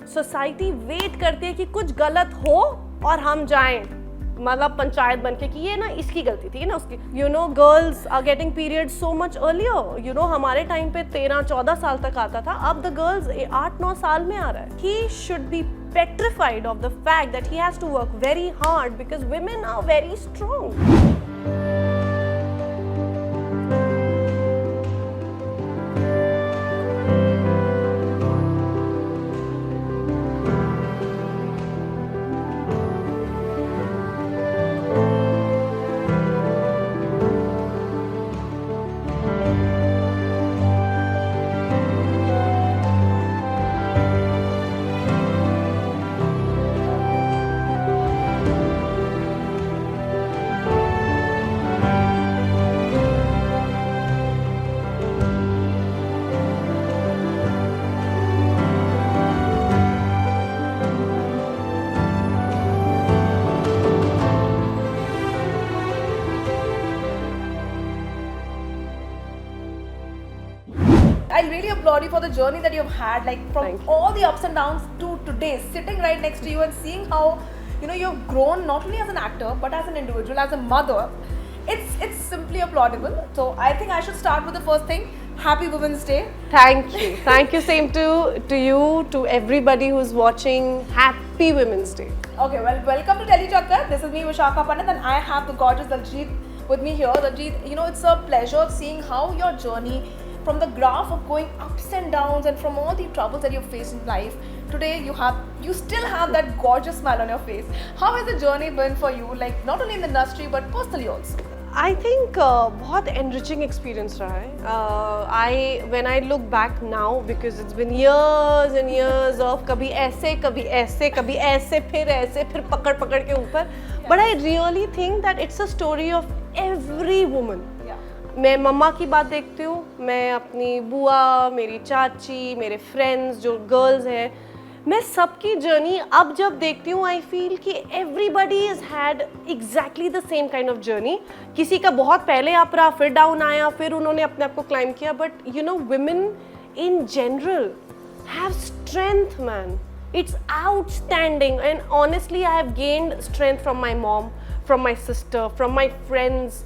Society wait करती है कि कुछ गलत हो और हम जाएं, मतलब पंचायत बन के कि ये ना इसकी गलती थी ना उसकी। Girls are getting period so much earlier. हमारे टाइम पे 13-14 साल तक आता था, अब द गर्ल्स 8-9 साल में आ रहा है। He should be petrified of the fact that he has to work very hard because women are very strong. I really applaud you for the journey that you've had, like from all the ups and downs to today, sitting right next to you and seeing how you've grown not only as an actor but as an individual, as a mother. It's simply applaudable. So I think I should start with the first thing. Happy Women's Day. Thank you. Same to you, to everybody who's watching. Happy Women's Day. Okay, well, welcome to Delhi Chakkar. This is me, Vishakha Pandit, and I have the gorgeous Daljit with me here. Daljit, it's a pleasure seeing how your journey from the graph of going ups and downs and from all the troubles that you've faced in life, today you still have that gorgeous smile on your face. How has the journey been for you, like not only in the industry but personally also? I think बहुत enriching experience रहा है. When I look back now, because it's been years and years of कभी ऐसे फिर पकड़ के ऊपर, but I really think that it's a story of every woman. मैं मम्मा की बात देखती हूँ, मैं अपनी बुआ, मेरी चाची, मेरे फ्रेंड्स जो गर्ल्स हैं, मैं सबकी जर्नी अब जब देखती हूँ आई फील कि everybody is had exactly the same kind of journey. किसी का बहुत पहले अप रहा, फिर डाउन आया, फिर उन्होंने अपने आप को क्लाइम किया. But women in general have strength, man. It's outstanding, and honestly I have gained strength from my mom, from my sister, from my friends.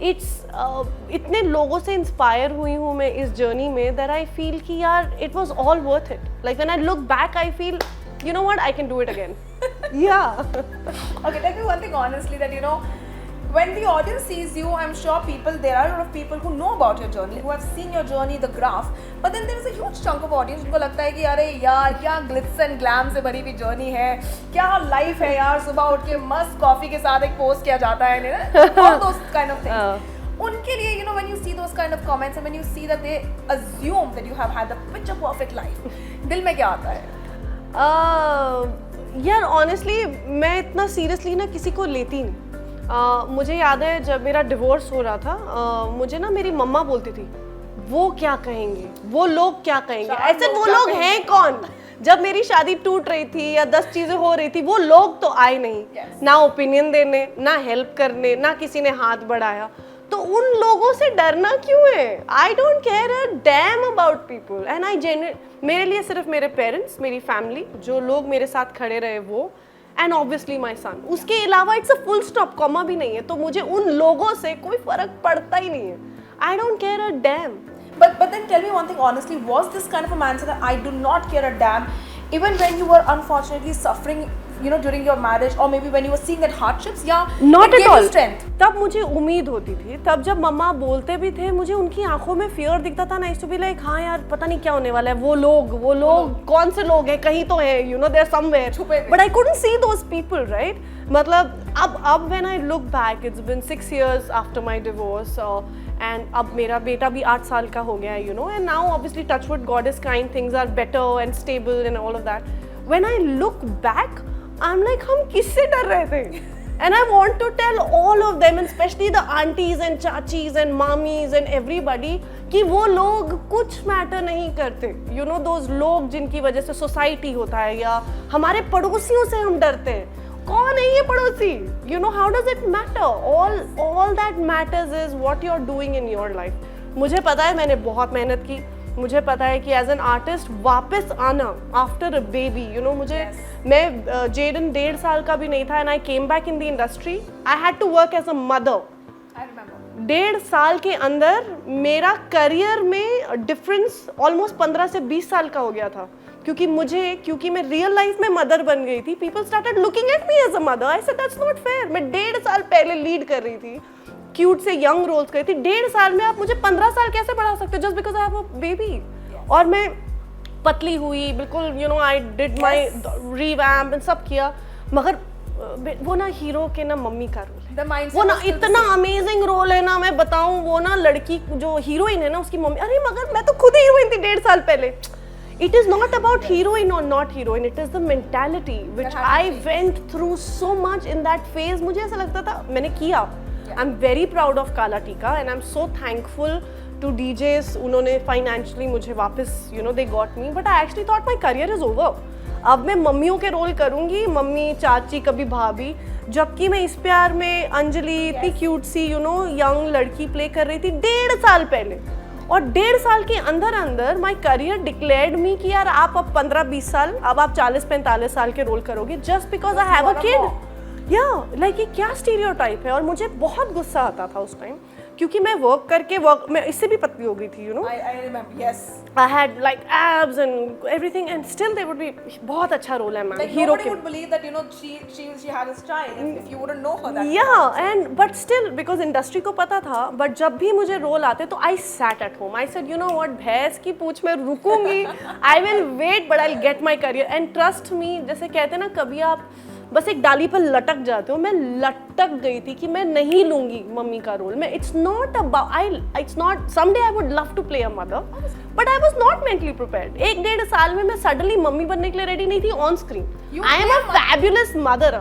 इतने लोगों से इंस्पायर हुई हूँ मैं इस जर्नी में that I feel कि यार it was all worth it. Like when I look back I feel, you know what, I can do it again. Yeah. Okay, tell me one thing honestly, that when the audience sees you, I'm sure there are a lot of people who know about your journey, who have seen your journey, the graph, but then there is a huge chunk of audience जिनको लगता है कि अरे यार क्या glitz and glam से भरी हुई journey है, क्या life है यार, सुबह उठ के मस्त कॉफी के साथ एक पोस्ट किया जाता है, all those kind of things. उनके लिए when you see those kind of comments and when you see that they assume that you have had the picture perfect life, दिल में क्या आता है? यार honestly मैं इतना seriously ना किसी को लेती नहीं. मुझे याद है जब मेरा डिवोर्स हो रहा था, मुझे ना मेरी मम्मा बोलती थी वो क्या कहेंगे, वो लोग क्या कहेंगे. ऐसे वो लोग हैं कौन? जब मेरी शादी टूट रही थी या 10 चीजें हो रही थी, वो लोग तो आए नहीं. ना ओपिनियन देने, ना हेल्प करने, ना किसी ने हाथ बढ़ाया. तो उन लोगों से डरना क्यों है? I don't care a damn about people. And मेरे लिए सिर्फ मेरे पेरेंट्स, मेरी फैमिली, जो लोग मेरे साथ खड़े रहे वो, एंड ऑब्वियसली माई सन. उसके अलावा it's a full stop, comma भी नहीं है. तो मुझे उन लोगों से कोई फर्क पड़ता ही नहीं है. I don't care a dam. But then tell me one thing honestly, was this kind of a mindset that I do not care a damn, even when you were unfortunately suffering, during your marriage, or maybe when you were seeing that hardships? Yeah, not at all. Strength. तब मुझे उम्मीद होती थी. तब जब मम्मा बोलते भी थे, मुझे उनकी आंखों में फियर दिखता था. नाइस टू बी लाइक, हाँ यार पता नहीं क्या होने वाला है. वो लोग कौन से लोग हैं, कहीं तो हैं, they are somewhere. But I couldn't see those people, right? मतलब अब when I look back, it's been 6 years after my divorce, and अब मेरा बेटा भी 8 साल का हो गया है, and now obviously touch wood, God is kind, things are better and stable and all of that. When I look back, I'm like, हम किससे डर रहे थे? And I want to tell all of them, and especially the aunties and chachis and mommies and everybody, कि वो लोग कुछ matter नहीं करते. Those लोग जिनकी वजह से सोसाइटी होता है या हमारे पड़ोसियों से हम डरते हैं. कौन है ये पड़ोसी? How does it matter? All that matters is what you're doing in your life. मुझे पता है मैंने बहुत मेहनत की, मुझे पता है कि एज एन आर्टिस्ट वापस आना after a baby, you know, मुझे मैं जेडन 1.5 साल का भी नहीं था and I came back in the industry. I had to work as a mother. 1.5 साल के अंदर मेरा करियर में डिफरेंस ऑलमोस्ट 15 से 20 साल का हो गया था, क्योंकि मैं रियल लाइफ में मदर बन गई थी. People started looking at me as a mother. I said that's not fair. मैं 1.5 साल पहले लीड कर रही थी, क्यूट से यंग रोल्स कर रही थी. 1.5 साल में आप मुझे 15 साल कैसे बढ़ा सकते हो just because I have a baby? और मैं पतली हुई बिल्कुल, you know, I did my revamp and सब किया, मगर वो ना हीरो के ना मम्मी का रोल है, वो ना इतना अमेजिंग रोल है ना, मैं बताऊं, वो ना लड़की जो हीरोइन है ना उसकी मम्मी, अरे मगर मैं तो खुद हीरोइन थी 1.5 साल पहले. It is not about heroine or not heroine, it is the mentality which I went through so much in that phase. मुझे ऐसा लगता था मैंने किया. I'm very proud of Kala Tika and I'm so thankful to DJs. उन्होंने financially मुझे वापस, you know, they got me, but I actually thought my career is over. अब मैं मम्मियों के रोल करूँगी, मम्मी, चाची, कभी भाभी, जबकि मैं इस प्यार में अंजलि इतनी क्यूट सी, यू नो, यंग लड़की प्ले कर रही थी 1.5 साल पहले. और 1.5 साल के अंदर माई करियर डिक्लेयर्ड मी कि यार आप अब 15-20 साल, अब आप 40-45 साल के रोल करोगे just because I have a kid. या लाइक ये क्या स्टीरियोटाइप है. और मुझे बहुत गुस्सा आता था उस टाइम, क्योंकि मैं मैं इससे भी पतली हो गई थी, you know. I remember, yes. I had like abs and everything and still they would be, बहुत अच्छा रोल है ma'am, like hero nobody would believe that, you know, she had a style if you wouldn't know her that. Yeah, and but still because industry को पता था, but जब भी मुझे role आते तो I sat at home. I said, you know what, भैंस की पूंछ में रुकूंगी, I will wait but I'll get my career and trust me. जैसे कहते हैं ना, कभी आप बस एक डाली पर लटक जाते हो, मैं लटक गई थी कि मैं नहीं लूंगी मम्मी का रोल. मैं it's not someday I would love to play a mother but I was not mentally prepared. 1.5 साल में मैं सडनली मम्मी बनने के लिए रेडी नहीं थी on screen. I am a fabulous mother.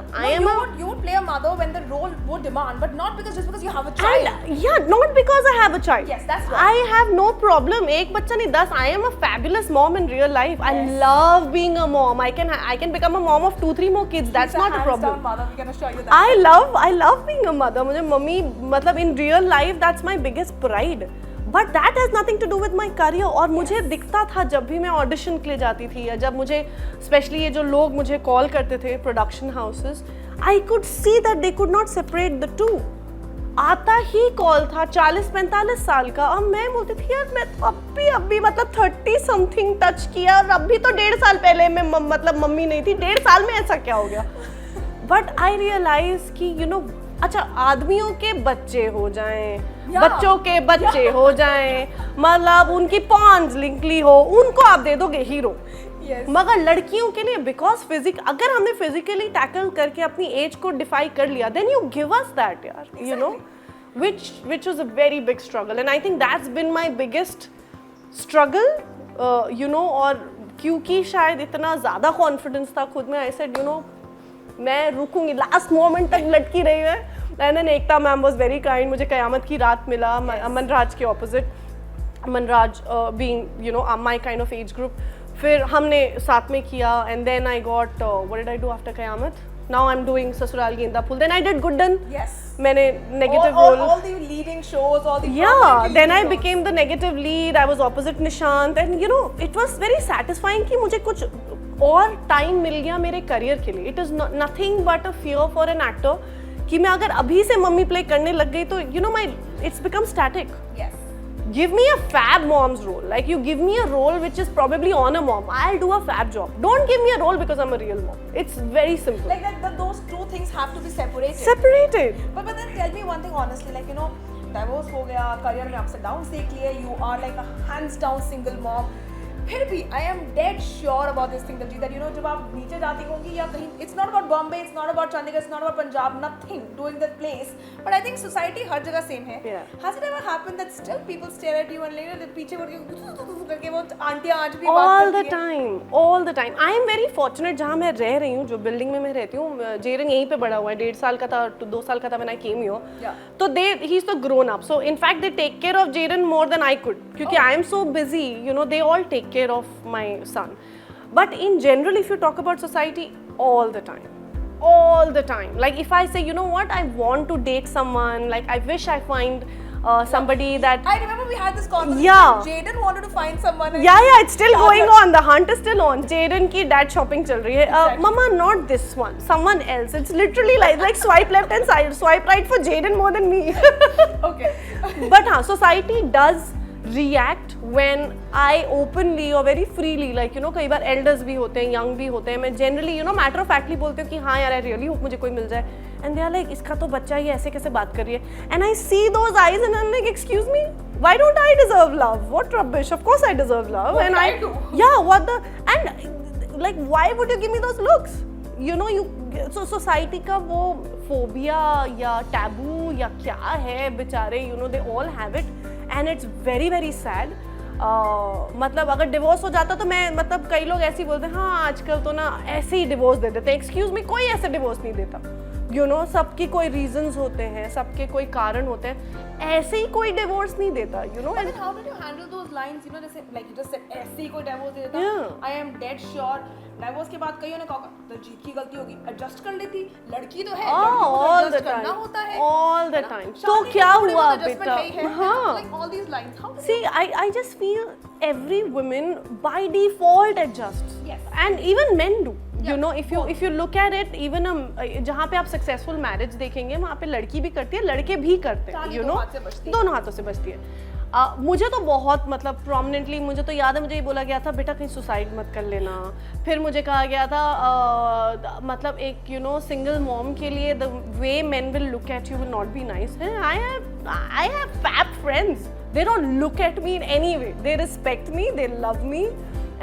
You would play a mother when the role would demand, but not just because you have a child. And, yeah, not because I have a child. Yes, that's right. I have no problem. एक बच्चा नहीं 10. I am a fabulous mom in real life. I love being a mom. I can become a mom of 2-3 more kids. That's not a problem. Hands down mother, we can assure you that. I love being a mother. मुझे mummy, मतलब in real life that's my biggest pride. But that has nothing to do with my career. और मुझे दिखता था जब भी मैं audition के लिए जाती थी, या जब मुझे स्पेशली ये जो लोग मुझे कॉल करते थे production houses, I could see that they could not separate the two. आता ही कॉल था 40-45 साल का. अब मैं बोलती थी यार मैं तो अभी मतलब 30 समथिंग टच किया, और अभी तो 1.5 साल पहले मैं मतलब मम्मी नहीं थी. 1.5 साल में ऐसा क्या हो गया? बट आई रियलाइज कि यू नो, अच्छा आदमियों के बच्चे हो जाएं, बच्चों के बच्चे हो जाएं, मतलब उनकी पॉन्स लिंकली हो, उनको आप दे दोगे हीरो. मगर लड़कियों के लिए बिकॉज अगर हमने फिजिकली टैकल करके अपनी एज को डिफाई कर लिया, then you give us that यार, you know, which was a very big struggle and I think that's been my biggest struggle, you know. और क्योंकि शायद इतना ज़्यादा कॉन्फिडेंस था खुद में, I said, you know, मैं रुकूंगी, लास्ट मोमेंट तक लटकी रही है. And then Ekta ma'am was very kind. मुझे कयामत की रात मिला, अमन राज के ऑपोजिट, Aman Raj being, you know, my kind of age group. फिर हमने साथ में किया and then I got, what did I do after Qayamat? Now I'm doing ससुराल गेंदा फूल. Then I did Goodan. Yes. मैंने negative role. All the leading shows, all the. Yeah. Then I became the negative lead. I was opposite Nishant, and you know, it was very satisfying कि मुझे कुछ और time मिल गया मेरे career के लिए. It is nothing but a fear for an actor कि मैं अगर अभी से मम्मी प्ले करने लग गई तो you know my it's become static. Give me a fab mom's role. Like you give me a role which is probably on a mom, I'll do a fab job. Don't give me a role because I'm a real mom. It's very simple. Like that, those two things have to be separated. Separated. But then tell me one thing honestly, like, you know, divorce हो गया, career में ups and downs देख लिए, you are like a hands down single mom. फिर भी I am dead sure about this thing that you know, जब आप नीचे जाती होंगी या कहीं, it's not about Bombay, it's not about Chandigarh, it's not about Punjab, nothing doing that place. But I think society हर जगह same है. Yeah. Has it ever happened that still people stare at you and later पीछे मुड़ के वो आंटियाँ आज भी बात करती हैं? All the time. I am very fortunate जहाँ मैं रह रही हूँ, जो बिल्डिंग में मैं रहती हूँ. जेरन यहीं पे बड़ा हुआ है, 1.5 साल का था, 2 साल का था when I came here. तो he's the grown up. So in fact they take care of Jaden more than I could. क्योंकि I am so busy, you know, they all take care of my son. But in general, if you talk about society, all the time, like if I say, you know what, I want to date someone, like I wish I find somebody that I remember we had this conversation. Yeah. Jaden wanted to find someone. and- yeah it's still going on, the hunt is still on. Jaden की dad shopping चल रही है. Exactly. Mama, not this one, someone else. It's literally like swipe left and swipe right for Jaden more than me. Okay. But हाँ, society does react when I openly or very freely, like you know, कई बार elders भी होते हैं, young भी होते हैं, मैं generally you know matter of factly बोलती हूँ कि हाँ यार I really hope मुझे कोई मिल जाए, and they are like इसका तो बच्चा ये ऐसे कैसे बात कर रही है, and I see those eyes and I'm like excuse me, why don't I deserve love? What rubbish, of course I deserve love. What and did I do? Yeah, what the, and like why would you give me those looks? You know, you so society का वो phobia या taboo या क्या है बेचारे, you know, they all have it and it's very very sad. मतलब अगर divorce हो जाता तो मैं मतलब कई लोग ऐसे ही बोलते हैं हाँ आजकल तो ना ऐसे ही डिवोर्स दे देते हैं. एक्सक्यूज मी, कोई ऐसे डिवोर्स नहीं देता. यू नो, सबकी कोई रीजंस होते हैं, सबके कोई कारण होते हैं, ऐसे ही कोई डिवोर्स नहीं देता. You know, But then how did you handle those lines? You know, they say, like you just said, ऐसे ही कोई divorce दे देता. Yeah. I am dead sure. Divorce के बाद कईयों ने कहा दलजीत की गलती होगी, adjust कर लेती. लड़की तो है, लड़की को all adjust the करना time, होता है. all the है ना? time. शादी तो में क्या थोड़ी हुआ बहुत adjustment बेटा? है ही है. हाँ. Like all these lines. How do See, I just feel every woman by default adjusts. Yes. And even men do. Yeah, You know, if you look at it, even जहाँ पे आप सक्सेसफुल मैरिज देखेंगे वहाँ पे लड़की भी करती है, लड़के भी करते हैं. ताली You दो know, हाथ से बजती है. दोनों हाथों से बजती है. मुझे तो बहुत मतलब प्रोमिनेंटली मुझे तो याद है, मुझे ये बोला गया था बेटा कहीं सुसाइड मत कर लेना. फिर मुझे कहा गया था मतलब एक यू नो सिंगल मॉम के लिए the way men will look at you will not be nice. I have fab friends. They don't look at me in any way. They respect me, they love me,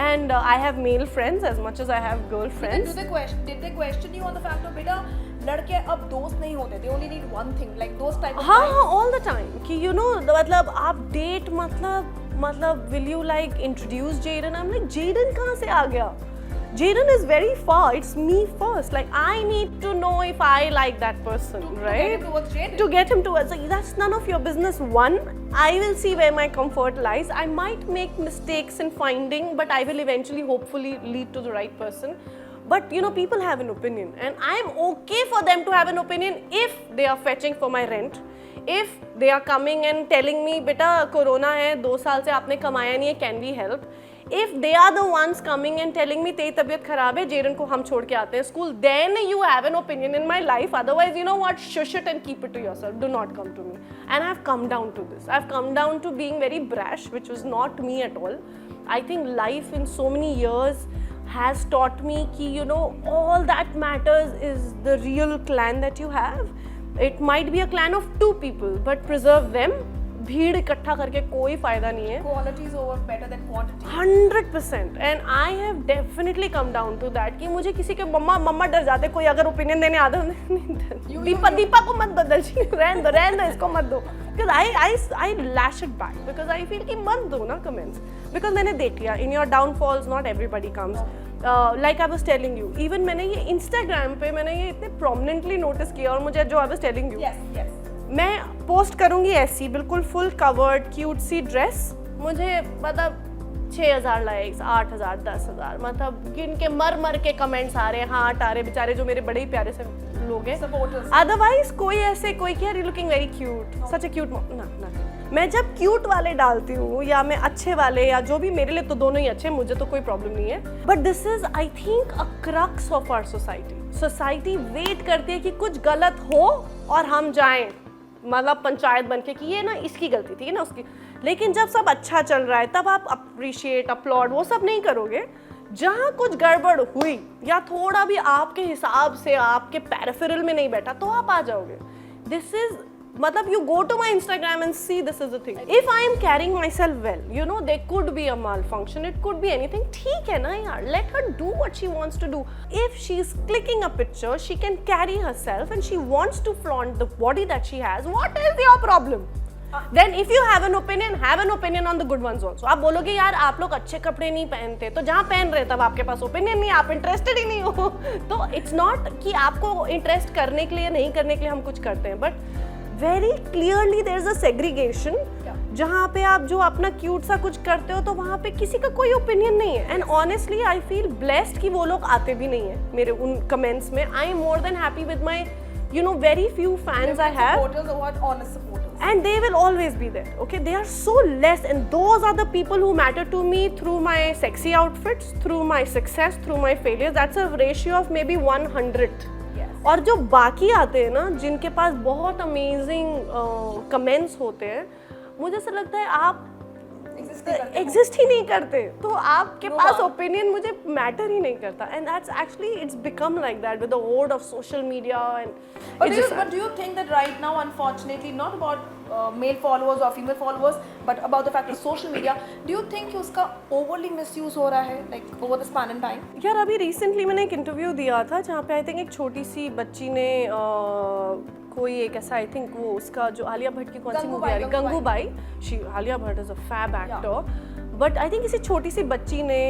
and I have male friends as much as I have girl friends. Did they question you on the fact of बेटा लड़के अब दोस्त नहीं होते, they only need one thing, like those type of हाँ lines? हाँ, all the time कि you know मतलब आप डेट मतलब will you like introduce Jaden? I'm like Jaden कहाँ से आ गया? Jaden is very far. It's me first. Like I need to know if I like that person, right? To get him towards Jaden. To get him towards, like, that's none of your business. One, I will see where my comfort lies. I might make mistakes in finding, but I will eventually, hopefully, lead to the right person. But you know, people have an opinion, and I'm okay for them to have an opinion if they are fetching for my rent. If they are coming and telling me, beta, corona hai, 2 साल से आपने कमाया नहीं है, can we help? If they are the ones coming and telling me तेरी तबीयत खराब है, जेरन को हम छोड़ के आते हैं school, then you have an opinion in my life. Otherwise, you know what? Shush it and keep it to yourself. Do not come to me. And I've come down to this. I've come down to being very brash, which was not me at all. I think life in so many years has taught me कि you know all that matters is the real clan that you have. It might be a clan of 2 people, but preserve them. भीड़ इकट्ठा करके कोई फायदा नहीं है. Quality is over better than quantity. 100%. And I have definitely come down to that कि मुझे किसी के मम्मा डर जाते, कोई अगर ओपिनियन देने आता है दीपा को मत बदल जी, रहने दो इसको मत दो. Because I lash it back because I feel कि मत दो ना comments. Because मैंने देख लिया in your downfalls not everybody comes. Like I was telling you, even मैंने ये Instagram पे मैंने ये इतने prominently notice किया, और मुझे जो I was telling you, Yes. मैं पोस्ट करूंगी ऐसी बिल्कुल फुल कवर्ड क्यूट सी ड्रेस, मुझे मतलब 6,000 लाइक्स, 8,000, 10,000, मतलब गिन के मर के कमेंट्स आ रहे हैं, हार्ट आ रहे बेचारे जो मेरे बड़े ही प्यारे से लोग हैं. Supporters. अदरवाइज कोई ऐसे कोई क्या लुकिंग वेरी क्यूट, सच ए क्यूट ना. मैं जब क्यूट वाले डालती हूँ या मैं अच्छे वाले या जो भी, मेरे लिए तो दोनों ही अच्छे, मुझे तो कोई प्रॉब्लम नहीं है. But this is I think a crux of our society wait करती है कि कुछ गलत हो और हम जाएं मतलब पंचायत बन के कि ये ना इसकी गलती थी ना उसकी. लेकिन जब सब अच्छा चल रहा है तब आप अप्रिशिएट अपलॉड वो सब नहीं करोगे. जहाँ कुछ गड़बड़ हुई या थोड़ा भी आपके हिसाब से आपके पैराफेरल में नहीं बैठा तो आप आ जाओगे. दिस इज मतलब you go to my Instagram and see this is the thing. If I am carrying myself well, you know, there could be a malfunction, it could be anything. ठीक है ना यार, let her do what she wants to do. If she is clicking a picture, she can carry herself and she wants to flaunt the body that she has. What is your problem? Then if you have an opinion on the good ones also. आप बोलोगे यार आप लोग अच्छे कपड़े नहीं पहनते, तो जहाँ पहन रहे तब आपके पास ओपिनियन नहीं, आप इंटरेस्टेड ही नहीं हो. तो इट्स नॉट कि आपको इंटरेस्ट करने के लिए नहीं करने के लिए हम कुछ करते हैं, but very clearly there is a segregation. जहाँ पे आप जो अपना क्यूट सा कुछ करते हो तो वहाँ पे किसी का कोई ओपिनियन नहीं है. And honestly I feel blessed कि वो लोग आते भी नहीं है मेरे उन कमेंट्स में. I am more than happy with my you know very few fans I have. Supporters or what? Honest supporters. and they will always be there. Okay, they are so less, and those are the people who matter to me through my sexy outfits, through my success, through my failures. That's a ratio of maybe 100th. और जो बाकी आते हैं ना, जिनके पास बहुत amazing comments होते हैं, मुझे ऐसा लगता है आप एग्जिस्ट ही नहीं करते, तो आपके पास ओपिनियन मुझे मैटर ही नहीं करता. And that's actually it's become like that with the horde of social media. And but do you think that right now, unfortunately, not about male followers or female followers, but about the fact of social media, do you think कि उसका overly misuse हो रहा है, like over the span in time? यार अभी recently मैंने एक interview दिया था जहाँ पे आई थिंक एक छोटी सी बच्ची ने कोई एक ऐसा, आई थिंक वो उसका जो आलिया भट्ट की कौन सी मूवी आ रही, Gangubai. Alia Bhatt is a fab actor, but I think किसी छोटी सी बच्ची ने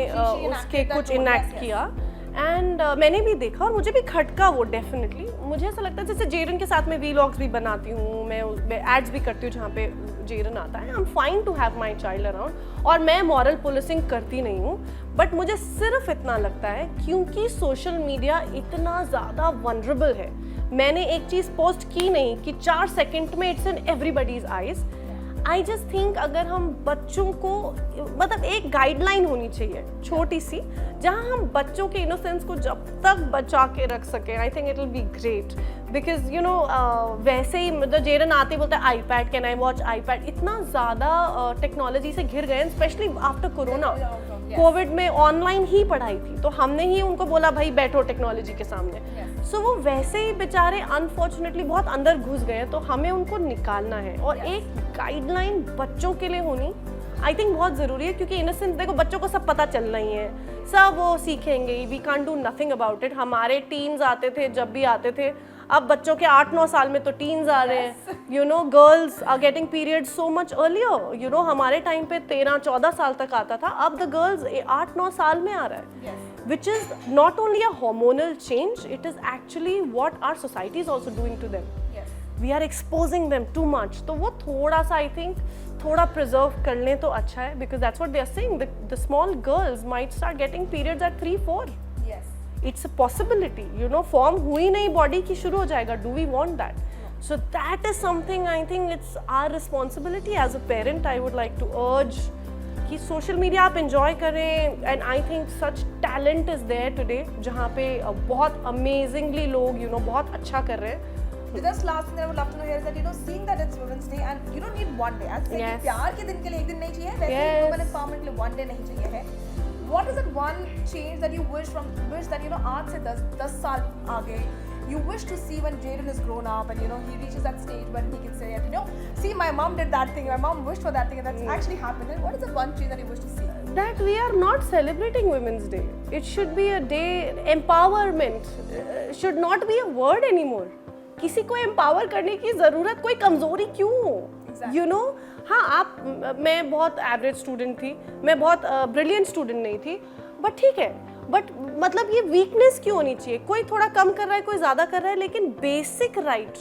उसके कुछ इनएक्ट किया. एंड मैंने भी देखा और मुझे भी खटका वो. डेफिनेटली मुझे ऐसा लगता है जैसे जेरन के साथ मैं वीलॉग्स भी बनाती हूँ, मैं एड्स भी करती हूँ जहाँ पे जेरन आता है. I am fine to have my child around, और मैं मॉरल पुलिसिंग करती नहीं हूँ. बट मुझे सिर्फ इतना लगता है क्योंकि सोशल मीडिया इतना ज़्यादा वनरेबल है. मैंने एक चीज़ पोस्ट की नहीं कि 4 सेकंड में it's in everybody's eyes. I just think अगर हम बच्चों को, मतलब एक गाइडलाइन होनी चाहिए छोटी सी, जहाँ हम बच्चों के इनोसेंस को जब तक बचा के रख सकें. I think it will be great, because you know वैसे ही मतलब जेरन आते ही बोलता है iPad, can I watch iPad. इतना ज़्यादा टेक्नोलॉजी से घिर गए, स्पेशली आफ्टर कोरोना. कोविड में ऑनलाइन ही पढ़ाई थी, तो हमने ही उनको बोला भाई बैठो टेक्नोलॉजी के सामने. सो वो वैसे ही बेचारे अनफॉर्चुनेटली बहुत अंदर घुस गए, तो हमें उनको निकालना है. और एक गाइडलाइन बच्चों के लिए होनी आई थिंक बहुत ज़रूरी है, क्योंकि इनोसेंस, देखो बच्चों को सब पता चलना ही है, सब वो सीखेंगे. We can't do nothing about it. हमारे टीन्स आते थे जब भी आते थे, अब बच्चों के 8-9 साल में तो टीन्स आ रहे हैं. You know girls are getting periods so much earlier. You know हमारे टाइम पे 13-14 साल तक आता था, अब द गर्ल्स 8-9 साल में आ रहा है. Which is not only a hormonal change, it is actually what our society is also doing to them. Yes. We are exposing them too much. तो वो थोड़ा सा I think थोड़ा preserve कर लें तो अच्छा है, because that's what they are saying. The small girls might start getting periods at 3-4. Yes. It's a possibility. You know, form हुई नहीं body की शुरू हो जाएगा. Do we want that? So that is something I think it's our responsibility as a parent. I would like to urge कि social media आप enjoy करें. And I think such talent is there today, जहाँ पे बहुत amazingly लोग you know बहुत अच्छा कर रहे हैं. Just last thing I would love to know here is that, you know, seeing that it's Women's Day and you don't need one day. आज Yes. प्यार के दिन के लिए एक दिन नहीं चाहिए, वैसे Yes. women empowerment के लिए one day नहीं चाहिए है. What is that one change that you wish that, you know, आज से 10 साल आगे you wish to see when Jaden is grown up and, you know, he reaches that stage when he can say, you know, see my mom did that thing, my mom wished for that thing, and that's actually happened. And what is the one change that you wish to see? That we are not celebrating Women's Day. It should be a day, empowerment should not be a word anymore. किसी को empower करने की ज़रूरत, कोई कमज़ोरी क्यों हो? Exactly. You know, हाँ आप, मैं बहुत एवरेज स्टूडेंट थी, मैं बहुत ब्रिलियंट स्टूडेंट नहीं थी, बट ठीक है. बट मतलब ये वीकनेस क्यों होनी चाहिए? कोई थोड़ा कम कर रहा है, कोई ज़्यादा कर रहा है, लेकिन बेसिक राइट,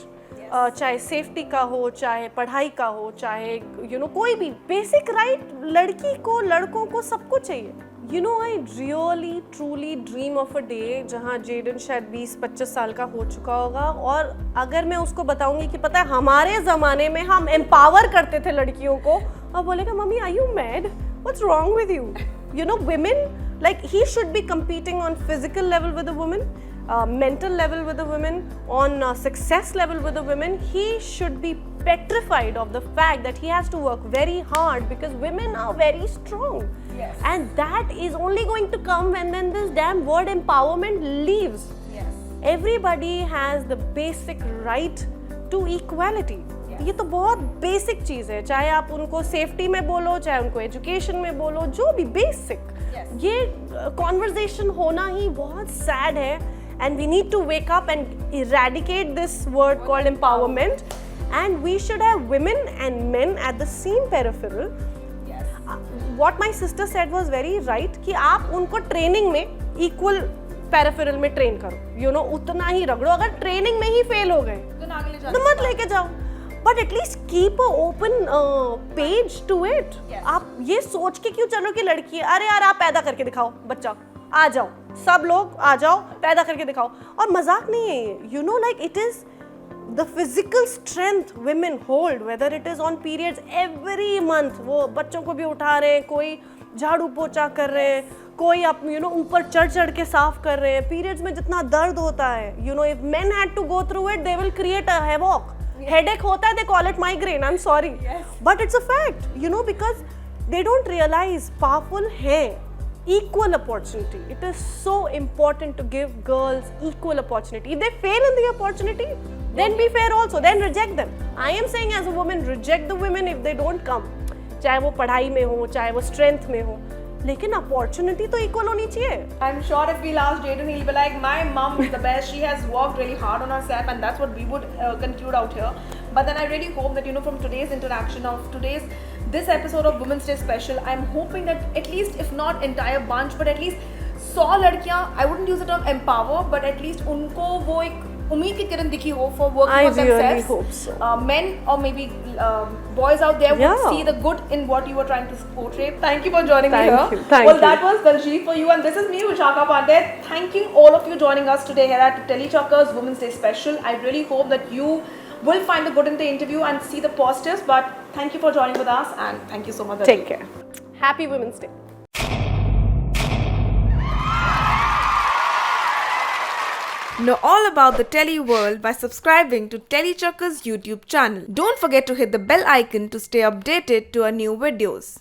चाहे सेफ्टी का हो, चाहे पढ़ाई का हो, चाहे यू नो कोई भी बेसिक राइट लड़की को, लड़कों को, सबको चाहिए. You know I really truly dream of a day जहाँ जेडन शायद 20-25 साल का हो चुका होगा, और अगर मैं उसको बताऊंगी कि पता है हमारे ज़माने में हम एम्पावर करते थे लड़कियों को, और बोलेगा mummy are you mad, what's wrong with you? You know, women, like he should be competing on physical level with a woman, mental level with a woman, on success level with a woman. He should be petrified of the fact that he has to work very hard because women are very strong. Yes. And that is only going to come when then this damn word empowerment leaves. Yes. Everybody has the basic right to equality. ये तो बहुत basic चीज़ है, चाहे आप उनको safety में बोलो, चाहे उनको एजुकेशन में बोलो, जो भी बेसिक. ये कॉन्वर्जेशन होना ही बहुत सैड है, and we need to wake up and eradicate this word called empowerment, and we should have women and men at the same peripheral. What my sister said was very right कि आप उनको training में equal peripheral में train करो, you know उतना ही रगड़ो. अगर training में ही फेल हो गए तो मत लेके जाओ, but at least keep a open page to it. आप ये सोच के क्यों चलो कि लड़की है, अरे यार आप पैदा करके दिखाओ बच्चा, आ जाओ सब लोग आ जाओ पैदा करके दिखाओ. और मजाक नहीं है ये, you know like it is the physical strength women hold, whether it is on periods every month, वो बच्चों को भी उठा रहे हैं, कोई झाड़ू पोछा कर रहे हैं, कोई आप ऊपर चढ़ के साफ कर रहे हैं. Periods में जितना दर्द होता है, if men had to go through it, they will create a havoc. Headache होता है, they call it migraine. I'm sorry, but it's a fact. Because they don't realize powerful है. Equal opportunity. It is so important to give girls equal opportunity. If they fail in the opportunity, then be fair also. Then reject them. I am saying as a woman, reject the women if they don't come. चाहे वो पढ़ाई में हो, चाहे वो strength में हो, लेकिन opportunity तो equal होनी चाहिए. I'm sure if we'll ask Jayden, he'll be like, my mom is the best. She has worked really hard on herself, and that's what we would conclude out here. But then I really hope that from today's interaction of this episode of Women's Day Special, I'm hoping that at least, if not entire bunch, but at least 100 लड़कियाँ, I wouldn't use the term empower, but at least उनको वो एक उम्मीद की किरण दिखी हो for working on themselves. I really hope so. Men or maybe boys out there would see the good in what you were trying to portray. Thank you for joining me here. Thank you. That was Daljeet for you, and this is me, Vishakha Pandey, thanking all of you joining us today here at Telechuckers Women's Day Special. I really hope that you will find the good in the interview and see the positives, but thank you for joining with us, and thank you so much. Take care. Happy Women's Day. Know all about the Tele world by subscribing to Telechuckers YouTube channel. Don't forget to hit the bell icon to stay updated to our new videos.